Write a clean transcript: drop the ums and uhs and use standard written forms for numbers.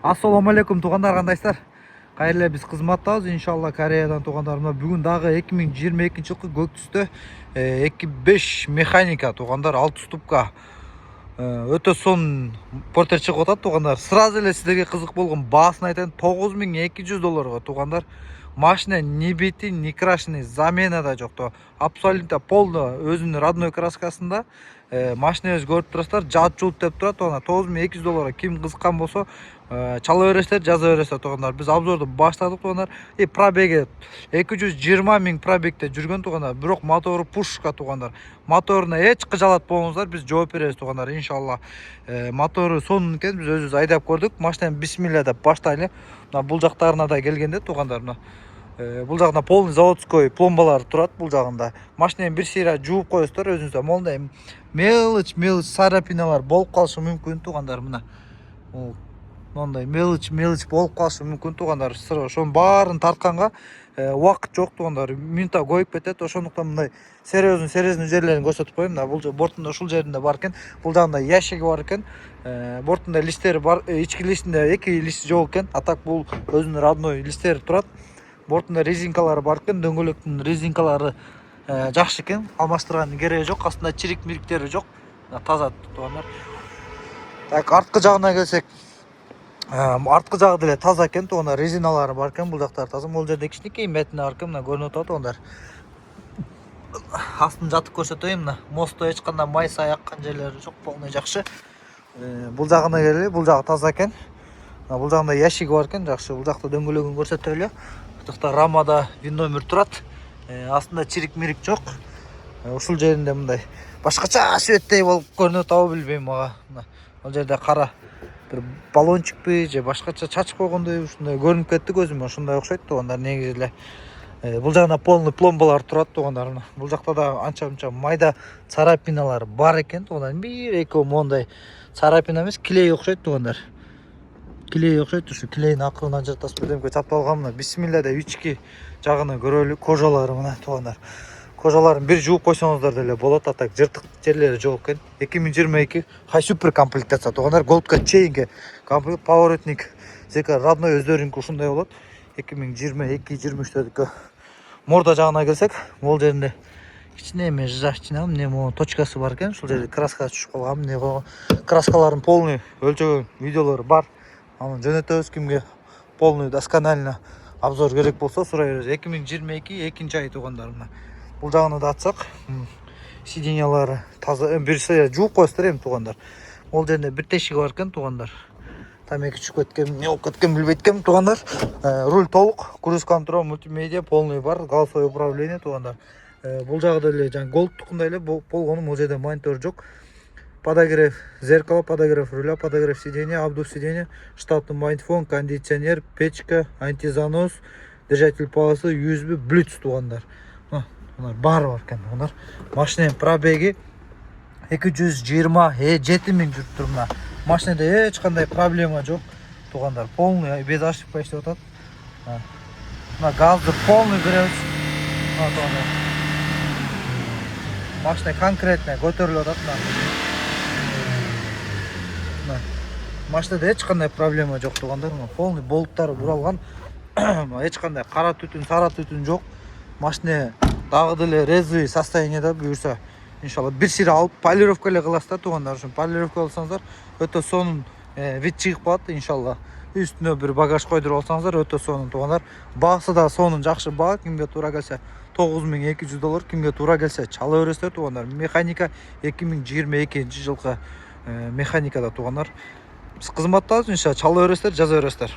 Assalamu alaikum туғандар, қандайсыздар? Қайырлы біз қызматтабыз, иншалла Кореядан туғандар. Мына бүгін дағы 2022 жылғы көк түсті 2.5 механика туғандар, 6 ступка. Өте сон портер шығып отады туғандар. Сразу эле сіздерге қызық болған басын айтайын, $9200 туғандар. Машина не бити, не крашеный, замена да жоқ. Абсолютно полно өзінің родной краскасында. Машина өз көріп тұрасыздар, жат жуылып деп тұрады. $9200 ким қызыққан болса, чала бересіздер, жаза бересіздер туғандар. Біз обзорды баштадық туғандар. Пробеги 220 000 пробегте жүрген туғандар. Бирок моторы пушка туғандар. Моторына эч кыжалат болмаңыздар, біз жооп беребиз туғандар, иншалла. Моторы сонун экен, біз өзүбүз айдап көрдүк. Машинаны бисмилля деп баштайлы. Бул жактарына да келгенде туғандар. Бұл жағында полный заводской пломбалар турат бұл жағында. Машинаны бир сыйра жууп коесуздар өзүңүздөр. Мондай мелочь царапиналар болуп калышы мүмкүн туғандар. Мына мондай мелочь болуп калышы мүмкүн туғандар. Ошонун баарын тартканга убакыт жок туғандар. Минута коюп кетет. Ошондуктан мындай серьезный жерлерин көрсөтүп коеюн. Бул бортунда ушул жеринде бар экен. Бул жагында ящиги бар экен. Бортунда листтери бар. Ички листинде 2 лист жок экен. А так бул өзүнүн родной листтери турат. Бортунда резинкалары бар экен, дөңгөлөктүн резинкалары жакшы экен, алмаштырганын кереги жок, астында чирик-мириктери жок, таза тугандар. Так, арткы жагына келсек, арткы жагы деле таза экен, тугандар, резиналары бар экен, бул жактар таза. Бул жерде кичинекей метине бар экен, мына көрүнүп атат тугандар. Астын жатып көрсөтөйүн, мына мостто эч кандай май саяккан жерлери жок, полный жакшы. Бул жагына келели, бул жагы таза экен. Бул жагында ящиги бар экен, жакшы. Бул жакта дөңгөлөгүн көрсөтөлү. Рамада виндомер турат. Астында чирик-мирик жок. Ушул жеринде мындай башкача светтей болуп көрүнөт, абы билбейм мага. Ал жерде кара бир баллончикпи же башкача чачып койгондой ушундай көрүнүп кетти көзүмө. Ушундай окшойт тугандар, негизи эле. Бул жагында полный пломбалар турат тугандар. Бул жакта да анча-мунча майда царапиналар бар экен тугандар. Бир-эки мондай царапина эмес, клей окшойт тугандар. Клей окшойт, ушу клейдин акырын ажыратасыз бирдемке чапып алган. Мына бисмилля деп ички жагыны көрөлү. Кожалары мына тугандар. Кожаларын бир жууп койсоңуздар деле болот. Атак жыртык жерлери жок экен. 2022 хай супер комплектация тугандар. Голдка чейинки комплект, поворотник зека родной өздөрүнүкү ушундай болот. 2022-23-төдүкү. Морда жагына келсек, бул жеринде кичине эме жакчына эмне точкасы бар экен. Ушул жерде краска түшүп калган. Эмне краскаларын полный өлчөгөн видеолору бар. Аны жөнөтөбүз, кимге полный досконально обзор керек болсо сурай беребиз. 2022 экинчи ай тугандар. Бул жагына да атсак, сиденьялары таза, бир сыйра жууп коесуздар эми тугандар. Бул жерде бир тешиги бар экен тугандар. Тамеки түшүп кеткен, эмне болуп кеткен билбейт экенмин тугандар. Руль толук, круиз контроль, мультимедиа полный бар, голосовое управление тугандар. Бул жагы деле жана голдтукундай эле болгону, бул жерде монитор жок. Подогрев зеркала, подогрев руля, подогрев сиденья, обдув сиденья, штатный магнитофон, кондиционер, печка, антизанос, держатель полосы, USB, Bluetooth тугандар. Бар экен тугандар. Машинанын пробеги 227 000 жүрүп тур. Мына машинада эч кандай проблема жок тугандар. Полный без ошибка иштеп атат. Мына газды полный беребиз. Тугандар. Машина конкретно көтөрүлүп атат. Машинада эч кандай проблема жок тугандар. Полный болттары буралган. Эч кандай кара түтүн, сара түтүн жок. Машина дагы деле резвый состояниеда, буюрса иншалла бир сыйра алып полировка эле кыласыздар тугандар. Ошон полировка кылсаңыздар өтө сонун вид чыгып калат иншалла. Үстүнө бир багаж койдуруп алсаңыздар өтө сонун тугандар. Баасы да сонун, жакшы баа. Кимге туура келсе $9200, кимге туура келсе чала бересиздер тугандар. Механика 2022 жылкы механикада тугандар. Биз кызматтабыз, иншалла чала бересиздер, жаза бересиздер.